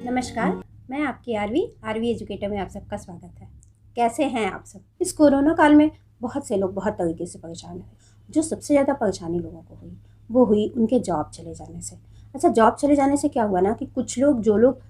नमस्कार, मैं आपकी आरवी एजुकेटर में आप सबका स्वागत है। कैसे हैं आप सब? इस कोरोना काल में बहुत से लोग बहुत तरीके से परेशान हैं। जो सबसे ज़्यादा परेशानी लोगों को हुई वो हुई उनके जॉब चले जाने से। अच्छा, जॉब चले जाने से क्या हुआ ना कि कुछ लोग जो लोग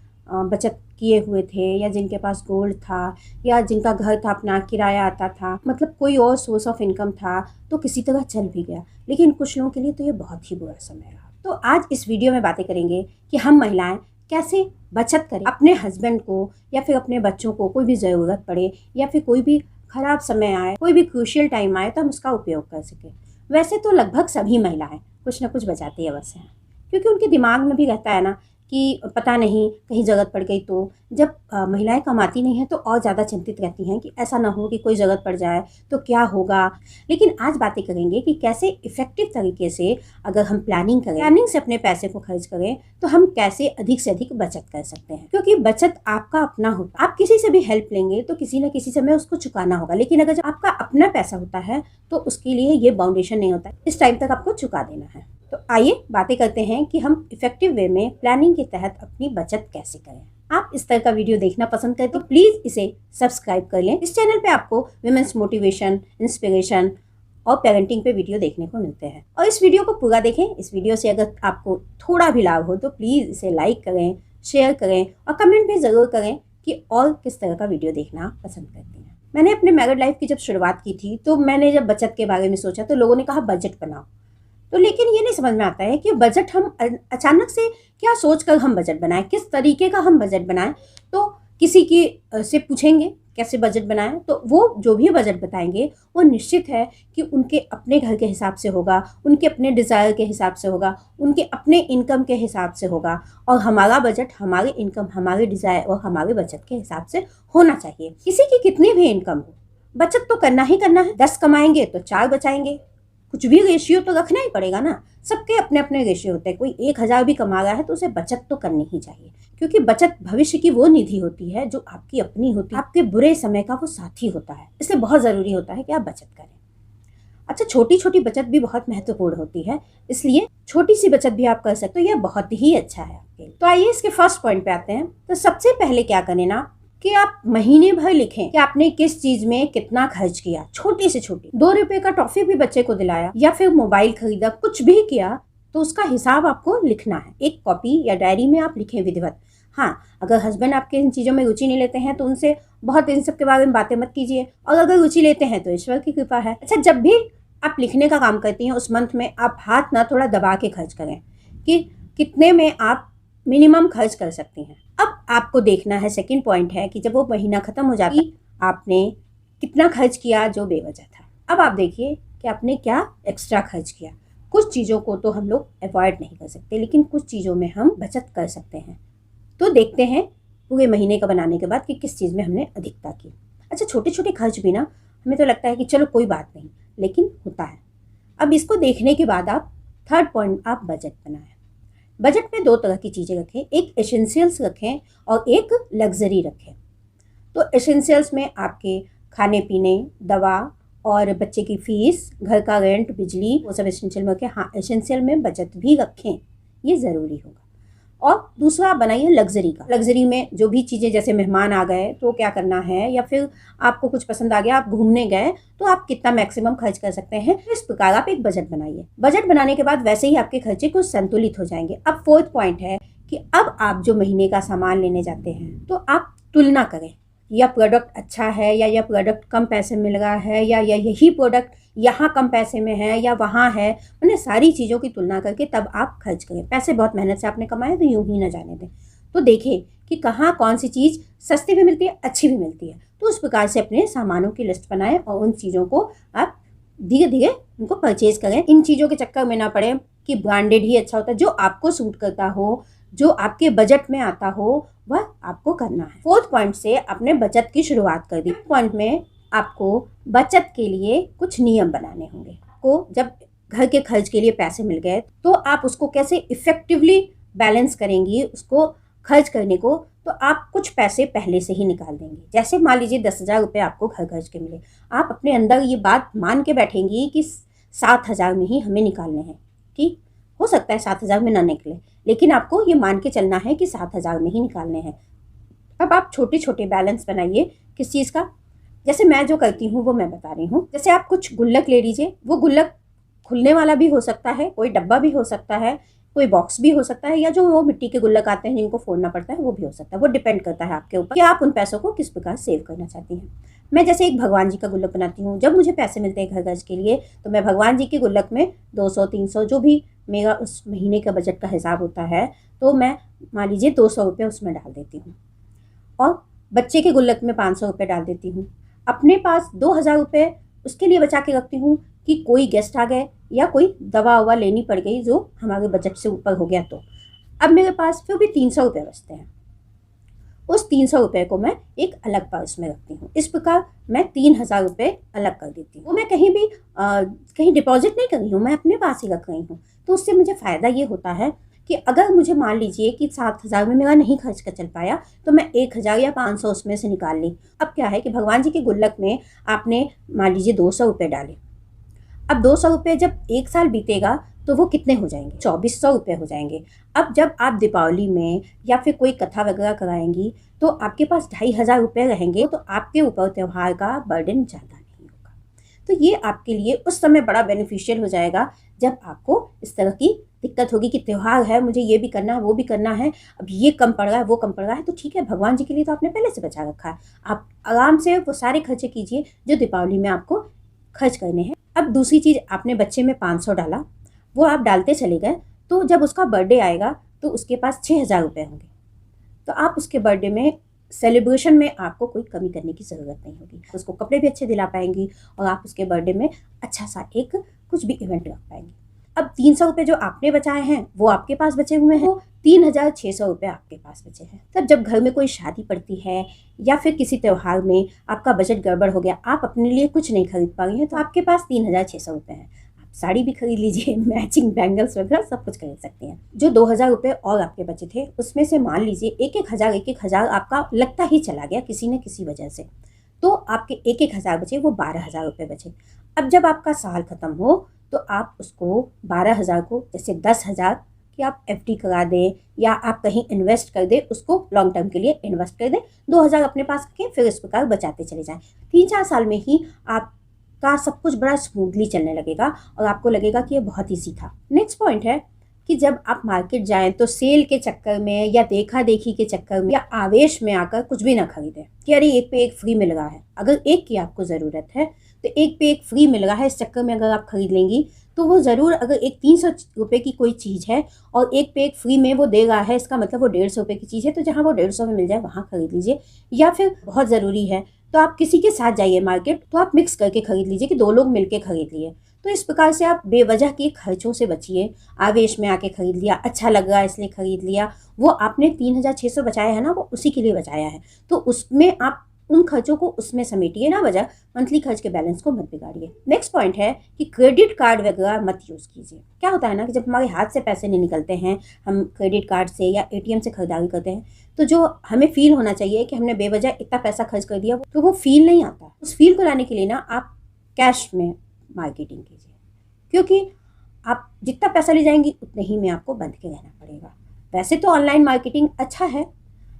बचत किए हुए थे या जिनके पास गोल्ड था या जिनका घर था अपना किराया आता था, मतलब कोई और सोर्स ऑफ इनकम था, तो किसी तरह चल भी गया। लेकिन कुछ लोगों के लिए तो ये बहुत ही बुरा समय रहा। तो आज इस वीडियो में बातें करेंगे कि हम महिलाएं कैसे बचत करें, अपने हस्बैंड को या फिर अपने बच्चों को कोई भी ज़रूरत पड़े या फिर कोई भी ख़राब समय आए, कोई भी क्रूशियल टाइम आए तो हम उसका उपयोग कर सकें। वैसे तो लगभग सभी महिलाएं कुछ ना कुछ बचाती अवश्य हैं, क्योंकि उनके दिमाग में भी रहता है ना कि पता नहीं कहीं ज़रूरत पड़ गई तो। जब महिलाएं कमाती नहीं हैं तो और ज़्यादा चिंतित रहती हैं कि ऐसा ना हो कि कोई ज़रूरत पड़ जाए तो क्या होगा। लेकिन आज बातें करेंगे कि कैसे इफ़ेक्टिव तरीके से अगर हम प्लानिंग से अपने पैसे को खर्च करें तो हम कैसे अधिक से अधिक बचत कर सकते हैं। क्योंकि बचत आपका अपना होता है। आप किसी से भी हेल्प लेंगे तो किसी न किसी समय उसको चुकाना होगा, लेकिन अगर जब आपका अपना पैसा होता है तो उसके लिए ये बाउंडेशन नहीं होता, इस टाइम तक आपको चुका देना है। तो आइए बातें करते हैं कि हम इफेक्टिव वे में प्लानिंग के तहत अपनी बचत कैसे करें। आप इस तरह का वीडियो देखना पसंद करें तो प्लीज़ इसे सब्सक्राइब कर लें। इस चैनल पे आपको विमेंस मोटिवेशन, इंस्पिरेशन और पेरेंटिंग पे वीडियो देखने को मिलते हैं। और इस वीडियो को पूरा देखें। इस वीडियो से अगर आपको थोड़ा भी लाभ हो तो प्लीज़ इसे लाइक करें, शेयर करें और कमेंट भी ज़रूर करें कि और किस तरह का वीडियो देखना पसंद करती हैं। मैंने अपने मैरिड लाइफ की जब शुरुआत की थी तो मैंने जब बचत के बारे में सोचा तो लोगों ने कहा बजट बनाओ। तो लेकिन ये नहीं समझ में आता है कि बजट हम अचानक से क्या सोचकर हम बजट बनाएं, किस तरीके का हम बजट बनाएं। तो किसी की से पूछेंगे कैसे बजट बनाएं तो वो जो भी बजट बताएंगे वो निश्चित है कि उनके अपने घर के हिसाब से होगा, उनके अपने डिज़ायर के हिसाब से होगा, उनके अपने इनकम के हिसाब से होगा। और हमारा बजट हमारे इनकम, हमारे डिज़ायर और हमारे बचत के हिसाब से होना चाहिए। किसी की कितनी भी इनकम हो, बचत तो करना ही करना है। 10 कमाएंगे तो 4 बचाएंगे, कुछ भी रेशियो तो रखना ही पड़ेगा ना। सबके अपने अपने रेशियो होते हैं। कोई 1000 भी कमा रहा है तो उसे बचत तो करनी ही चाहिए, क्योंकि बचत भविष्य की वो निधि होती है जो आपकी अपनी होती है, आपके बुरे समय का वो साथी होता है। इसलिए बहुत ज़रूरी होता है कि आप बचत करें। अच्छा, छोटी छोटी बचत भी बहुत महत्वपूर्ण होती है, इसलिए छोटी सी बचत भी आप कर सकते हो। यह बहुत ही अच्छा है आपके लिए। तो आइए इसके फर्स्ट पॉइंट पे आते हैं। तो सबसे पहले क्या करें ना कि आप महीने भर लिखें कि आपने किस चीज में कितना खर्च किया। छोटी से छोटी 2 रुपए का टॉफी भी बच्चे को दिलाया या फिर मोबाइल खरीदा, कुछ भी किया तो उसका हिसाब आपको लिखना है। एक कॉपी या डायरी में आप लिखें विधिवत। हाँ, अगर हस्बैंड आपके इन चीज़ों में रुचि नहीं लेते हैं तो उनसे बहुत इन सब के बारे में बातें मत कीजिए, और अगर रुचि लेते हैं तो ईश्वर की कृपा है। अच्छा, जब भी आप लिखने का काम करती हैं उस मंथ में आप हाथ ना थोड़ा दबा के खर्च करें कि कितने में आप मिनिमम खर्च कर सकती हैं। अब आपको देखना है, सेकंड पॉइंट है कि जब वो महीना खत्म हो जाता है आपने कितना खर्च किया जो बेवजह था। अब आप देखिए कि आपने क्या एक्स्ट्रा खर्च किया। कुछ चीज़ों को तो हम लोग अवॉइड नहीं कर सकते, लेकिन कुछ चीज़ों में हम बचत कर सकते हैं। तो देखते हैं पूरे महीने का बनाने के बाद कि किस चीज़ में हमने अधिकता की। अच्छा, छोटे छोटे खर्च भी ना हमें तो लगता है कि चलो कोई बात नहीं, लेकिन होता है। अब इसको देखने के बाद आप थर्ड पॉइंट आप बजट बनाएं। बजट में 2 तरह की चीज़ें रखें, एक एसेंशियल्स रखें और एक लग्जरी रखें। तो एसेंशियल्स में आपके खाने पीने, दवा और बच्चे की फीस, घर का रेंट, बिजली, वो सब एसेंशियल में रखें। हाँ, एसेंशियल में बचत भी रखें, ये ज़रूरी होगा। और दूसरा आप बनाइए लग्जरी का। लग्जरी में जो भी चीज़ें, जैसे मेहमान आ गए तो क्या करना है, या फिर आपको कुछ पसंद आ गया, आप घूमने गए तो आप कितना मैक्सिमम खर्च कर सकते हैं। इस प्रकार आप एक बजट बनाइए। बजट बनाने के बाद वैसे ही आपके खर्चे कुछ संतुलित हो जाएंगे। अब फोर्थ पॉइंट है कि अब आप जो महीने का सामान लेने जाते हैं तो आप तुलना करें, यह प्रोडक्ट अच्छा है या यह प्रोडक्ट कम पैसे मिल रहा है, या यही प्रोडक्ट यहाँ कम पैसे में है या वहाँ है। मैंने सारी चीज़ों की तुलना करके तब आप खर्च करें। पैसे बहुत मेहनत से आपने कमाए तो यूं ही ना जाने दें। तो देखें कि कहाँ कौन सी चीज़ सस्ती भी मिलती है, अच्छी भी मिलती है। तो उस प्रकार से अपने सामानों की लिस्ट बनाएं और उन चीज़ों को आप धीरे धीरे उनको परचेज करें। इन चीज़ों के चक्कर में ना पड़े कि ब्रांडेड ही अच्छा होता है। जो आपको सूट करता हो, जो आपके बजट में आता हो, वह आपको करना है। फोर्थ पॉइंट से आपने बचत की शुरुआत कर दी। पॉइंट में आपको बचत के लिए कुछ नियम बनाने होंगे। को जब घर के खर्च के लिए पैसे मिल गए तो आप उसको कैसे इफेक्टिवली बैलेंस करेंगी, उसको खर्च करने को, तो आप कुछ पैसे पहले से ही निकाल देंगे। जैसे मान लीजिए 10,000 रुपये आपको घर खर्च के मिले, आप अपने अंदर ये बात मान के बैठेंगी कि 7,000 में ही हमें निकालने हैं। ठीक हो सकता है 7,000 में ना निकले, लेकिन आपको ये मान के चलना है कि 7,000 में ही निकालने हैं। अब आप छोटे छोटे बैलेंस बनाइए किस चीज़ का। जैसे मैं जो करती हूँ वो मैं बता रही हूँ। जैसे आप कुछ गुल्लक ले लीजिए, वो गुल्लक खुलने वाला भी हो सकता है, कोई डब्बा भी हो सकता है, कोई बॉक्स भी हो सकता है, या जो वो मिट्टी के गुल्लक आते हैं जिनको फोड़ना पड़ता है वो भी हो सकता है। वो डिपेंड करता है आपके ऊपर कि आप उन पैसों को किस प्रकार सेव करना चाहती हैं। मैं जैसे एक भगवान जी का गुल्लक बनाती हूँ। जब मुझे पैसे मिलते हैं घर खर्च के लिए तो मैं भगवान जी के गुल्लक में 200-300 जो भी मेरा उस महीने का बजट का हिसाब होता है, तो मैं मान लीजिए 200 रुपये उसमें डाल देती हूँ, और बच्चे के गुल्लक में 500 रुपये डाल देती हूँ। अपने पास 2,000 रुपये उसके लिए बचा के रखती हूँ कि कोई गेस्ट आ गए या कोई दवा ववा लेनी पड़ गई जो हमारे बजट से ऊपर हो गया तो। अब मेरे पास फिर भी 300 रुपये बचते हैं। उस 300 रुपये को मैं एक अलग पर्स में रखती हूँ। इस प्रकार मैं 3,000 रुपये अलग कर देती हूँ। वो मैं कहीं भी कहीं डिपॉजिट नहीं कर रही हूँ, मैं अपने पास ही रख रही हूँ। तो उससे मुझे फ़ायदा ये होता है कि अगर मुझे मान लीजिए कि 7,000 में मेरा नहीं खर्च कर चल पाया, तो मैं 1,000 या 500 उसमें से निकाल ली। अब क्या है कि भगवान जी के गुल्लक में आपने मान लीजिए 200 रुपये डाले। अब 200 रुपये जब 1 साल बीतेगा तो वो कितने हो जाएंगे? 2,400 रुपये हो जाएंगे। अब जब आप दीपावली में या फिर कोई कथा वगैरह कराएंगी तो आपके पास 2,500 रुपये रहेंगे, तो आपके ऊपर त्यौहार का बर्डन ज़्यादा नहीं होगा। तो ये आपके लिए उस समय बड़ा बेनिफिशियल हो जाएगा जब आपको इस तरह की दिक्कत होगी कि त्यौहार है, मुझे ये भी करना है, वो भी करना है, अब ये कम पड़ रहा है, वो कम पड़ रहा है। तो ठीक है, भगवान जी के लिए तो आपने पहले से बचा रखा है, आप आराम से वो सारे खर्चे कीजिए जो दीपावली में आपको खर्च करने हैं। अब दूसरी चीज़, आपने बच्चे में 500 डाला, वो आप डालते चले गए, तो जब उसका बर्थडे आएगा तो उसके पास 6,000 रुपये होंगे। तो आप उसके बर्थडे में सेलिब्रेशन में आपको कोई कमी करने की ज़रूरत नहीं होगी। उसको कपड़े भी अच्छे दिला पाएंगी और आप उसके बर्थडे में अच्छा सा एक कुछ भी इवेंट रख पाएंगी। अब 300 रुपये जो आपने बचाए हैं वो आपके पास बचे हुए हैं, 3,600 रुपये आपके पास बचे हैं। तब जब घर में कोई शादी पड़ती है या फिर किसी त्यौहार में आपका बजट गड़बड़ हो गया, आप अपने लिए कुछ नहीं खरीद पा रही हैं, तो आपके पास 3,600 रुपये हैं। साड़ी भी खरीद लीजिए, मैचिंग बैंगल्स वगैरह सब कुछ खरीद सकती हैं। जो 2,000 रुपये और आपके बचे थे उसमें से मान लीजिए एक एक हज़ार आपका लगता ही चला गया किसी न किसी वजह से, तो आपके एक हज़ार बचे, वो 12,000 रुपये बचे। अब जब आपका साल ख़त्म हो तो आप उसको 12,000 को जैसे 10,000 कि आप FD करा दें या आप कहीं इन्वेस्ट कर दें, उसको लॉन्ग टर्म के लिए इन्वेस्ट कर दें। 2,000 अपने पास रखें, फिर इस प्रकार बचाते चले जाएँ। 3-4 साल में ही आपका सब कुछ बड़ा स्मूथली चलने लगेगा और आपको लगेगा कि ये बहुत ईजी था। नेक्स्ट पॉइंट है कि जब आप मार्केट जाएं तो सेल के चक्कर में या देखा देखी के चक्कर में या आवेश में आकर कुछ भी ना खरीदें कि अरे एक पे एक फ्री मिल रहा है। अगर एक की आपको ज़रूरत है तो एक पे एक फ्री मिल रहा है, इस चक्कर में अगर आप खरीद लेंगी तो वो ज़रूर, अगर एक 300 रुपये की कोई चीज़ है और एक पे एक फ्री में वो दे रहा है, इसका मतलब वो 150 रुपये की चीज़ है, तो जहाँ वो 150 में मिल जाए वहाँ खरीद लीजिए। या फिर बहुत ज़रूरी है तो आप किसी के साथ जाइए मार्केट, तो आप मिक्स करके खरीद लीजिए कि 2 लोग मिलके खरीद लिए। तो इस प्रकार से आप बेवजह के खर्चों से बचिए। आवेश में आके खरीद लिया, अच्छा लग रहा है इसलिए खरीद लिया, वो आपने 3,600 बचाया है ना, वो उसी के लिए बचाया है, तो उसमें आप उन खर्चों को उसमें समेटिए, ना वजह मंथली खर्च के बैलेंस को मत बिगाड़िए। नेक्स्ट पॉइंट है कि क्रेडिट कार्ड वगैरह मत यूज़ कीजिए। क्या होता है ना कि जब हमारे हाथ से पैसे नहीं निकलते हैं, हम क्रेडिट कार्ड से या ATM से खरीदारी करते हैं, तो जो हमें फील होना चाहिए कि हमने बेवजह इतना पैसा खर्च कर दिया, तो वो फील नहीं आता। उस फील को लाने के लिए ना आप कैश में मार्केटिंग कीजिए, क्योंकि आप जितना पैसा ले जाएंगी उतने ही में आपको बंध के रहना पड़ेगा। वैसे तो ऑनलाइन मार्केटिंग अच्छा है,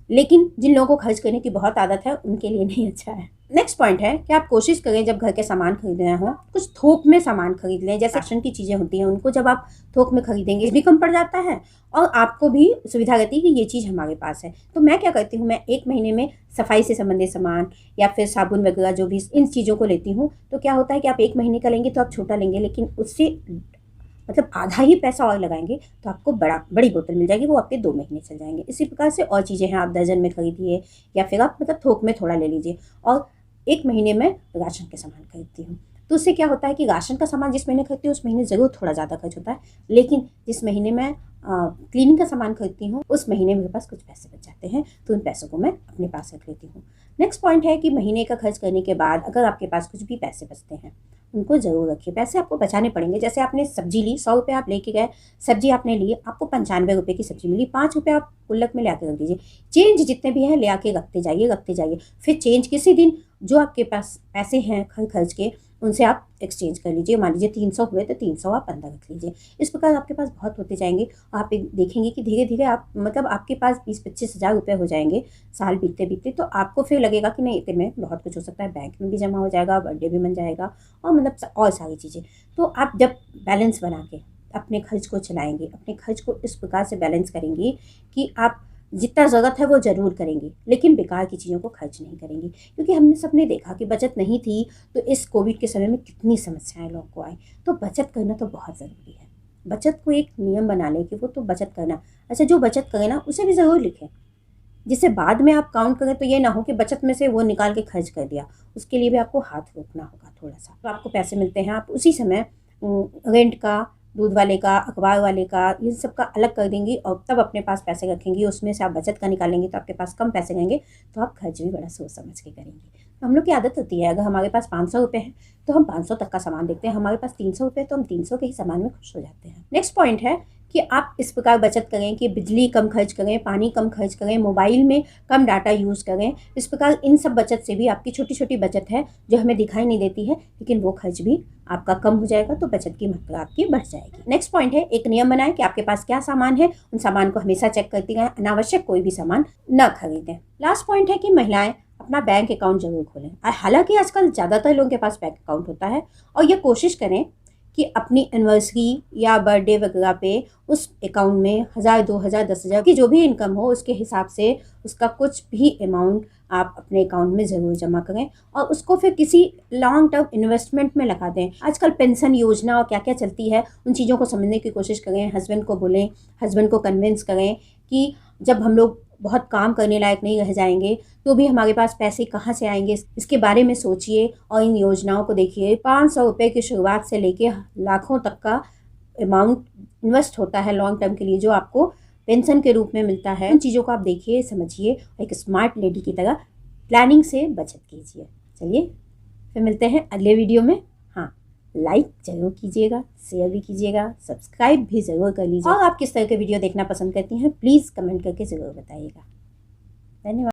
लेकिन जिन लोगों को खर्च करने की बहुत आदत है उनके लिए नहीं अच्छा है। नेक्स्ट पॉइंट है कि आप कोशिश करें जब घर के सामान खरीदने हो, कुछ थोक में सामान खरीद लें। जैसे राशन की चीज़ें होती हैं, उनको जब आप थोक में खरीदेंगे भी कम पड़ जाता है और आपको भी सुविधा रहती है कि ये चीज़ हमारे पास है। तो मैं क्या करती हूँ, मैं 1 महीने में सफाई से संबंधित सामान या फिर साबुन वगैरह जो भी इन चीज़ों को लेती हूँ। तो क्या होता है कि आप 1 महीने का लेंगे तो आप छोटा लेंगे, लेकिन उससे मतलब आधा ही पैसा और लगाएंगे तो आपको बड़ी बोतल मिल जाएगी, वो आपके 2 महीने चल जाएंगे। इसी प्रकार से और चीज़ें हैं, आप दर्जन में खरीदिए या फिर आप मतलब थोक में थोड़ा ले लीजिए। और 1 महीने में राशन के सामान खरीदती हूँ, तो उससे क्या होता है कि राशन का सामान जिस महीने खरीदती हूँ उस महीने ज़रूर थोड़ा ज़्यादा खर्च होता है, लेकिन जिस महीने मैं क्लीनिंग का सामान खरीदती हूँ उस महीने मेरे पास कुछ पैसे बच जाते हैं, तो उन पैसों को मैं अपने पास रख लेती हूँ। नेक्स्ट पॉइंट है कि महीने का खर्च करने के बाद अगर आपके पास कुछ भी पैसे बचते हैं उनको ज़रूर रखिए। पैसे आपको बचाने पड़ेंगे। जैसे आपने सब्जी ली, 100 रुपये आप लेके गए, सब्जी आपने ली, आपको 95 रुपये की सब्जी मिली, 5 रुपये आप गुल्लक में ले आके रख दीजिए। चेंज जितने भी हैं ले आके रखते जाइए। फिर चेंज किसी दिन जो आपके पास पैसे हैं खर्च के उनसे आप एक्सचेंज कर लीजिए। मान लीजिए 300 हुए तो 300 आप अंदर रख लीजिए। इस प्रकार आपके पास बहुत होते जाएंगे। आप देखेंगे कि धीरे धीरे आप मतलब आपके पास 20-25 हज़ार रुपये हो जाएंगे साल बीतते बीतते। तो आपको फिर लगेगा कि नहीं, इतने में बहुत कुछ हो सकता है, बैंक में भी जमा हो जाएगा, बर्थडे भी बन जाएगा और मतलब और सारी चीज़ें। तो आप जब बैलेंस बना के अपने खर्च को चलाएंगे, अपने खर्च को इस प्रकार से बैलेंस करेंगी कि आप जितना ज़रूरत है वो ज़रूर करेंगे, लेकिन बेकार की चीज़ों को खर्च नहीं करेंगे। क्योंकि हमने सबने देखा कि बचत नहीं थी तो इस कोविड के समय में कितनी समस्याएं लोगों को आई। तो बचत करना तो बहुत ज़रूरी है। बचत को एक नियम बना लें कि वो तो बचत करना। अच्छा, जो बचत करें ना उसे भी ज़रूर लिखें, जिससे बाद में आप काउंट करें तो ये ना हो कि बचत में से वो निकाल के खर्च कर दिया। उसके लिए भी आपको हाथ रोकना होगा थोड़ा सा। तो आपको पैसे मिलते हैं, आप उसी समय रेंट का, दूध वाले का, अखबार वाले का, इन सब का अलग कर देंगी और तब अपने पास पैसे रखेंगी। उसमें से आप बचत का निकालेंगे तो आपके पास कम पैसे रहेंगे, तो आप खर्च भी बड़ा सोच समझ के करेंगे। तो हम लोग की आदत होती है, अगर हमारे पास 500 रुपये हैं तो हम 500 तक का सामान देखते हैं, हमारे पास 300 रुपये तो हम 300 के ही सामान में खुश हो जाते हैं। नेक्स्ट पॉइंट है कि आप इस प्रकार बचत करें कि बिजली कम खर्च करें, पानी कम खर्च करें, मोबाइल में कम डाटा यूज़ करें। इस प्रकार इन सब बचत से भी आपकी छोटी छोटी बचत है जो हमें दिखाई नहीं देती है, लेकिन वो खर्च भी आपका कम हो जाएगा, तो बचत की मात्रा आपकी बढ़ जाएगी। नेक्स्ट पॉइंट है, एक नियम बनाएं कि आपके पास क्या सामान है, उन सामान को हमेशा चेक करती रहें, अनावश्यक कोई भी सामान न खरीदें। लास्ट पॉइंट है कि महिलाएं अपना बैंक अकाउंट जरूर खोलें। हालांकि आजकल ज़्यादातर लोगों के पास बैंक अकाउंट होता है, और ये कोशिश करें कि अपनी एनिवर्सरी या बर्थडे वगैरह पे उस अकाउंट में 1000, 2000, 10,000 की जो भी इनकम हो उसके हिसाब से उसका कुछ भी अमाउंट आप अपने अकाउंट में ज़रूर जमा करें और उसको फिर किसी लॉन्ग टर्म इन्वेस्टमेंट में लगा दें। आजकल पेंशन योजना और क्या क्या चलती है उन चीज़ों को समझने की कोशिश करें। हस्बैंड को बोलें, हस्बैंड को कन्विंस करें कि जब हम लोग बहुत काम करने लायक नहीं रह जाएंगे तो भी हमारे पास पैसे कहाँ से आएंगे, इसके बारे में सोचिए और इन योजनाओं को देखिए। 500 रुपये की शुरुआत से लेके लाखों तक का अमाउंट इन्वेस्ट होता है लॉन्ग टर्म के लिए, जो आपको पेंशन के रूप में मिलता है। उन चीज़ों को आप देखिए, समझिए, एक स्मार्ट लेडी की तरह प्लानिंग से बचत कीजिए। चलिए फिर मिलते हैं अगले वीडियो में। हाँ, लाइक ज़रूर कीजिएगा, शेयर भी कीजिएगा, सब्सक्राइब भी ज़रूर कर लीजिए। और आप किस तरह के वीडियो देखना पसंद करती हैं प्लीज़ कमेंट करके ज़रूर बताइएगा। धन्यवाद।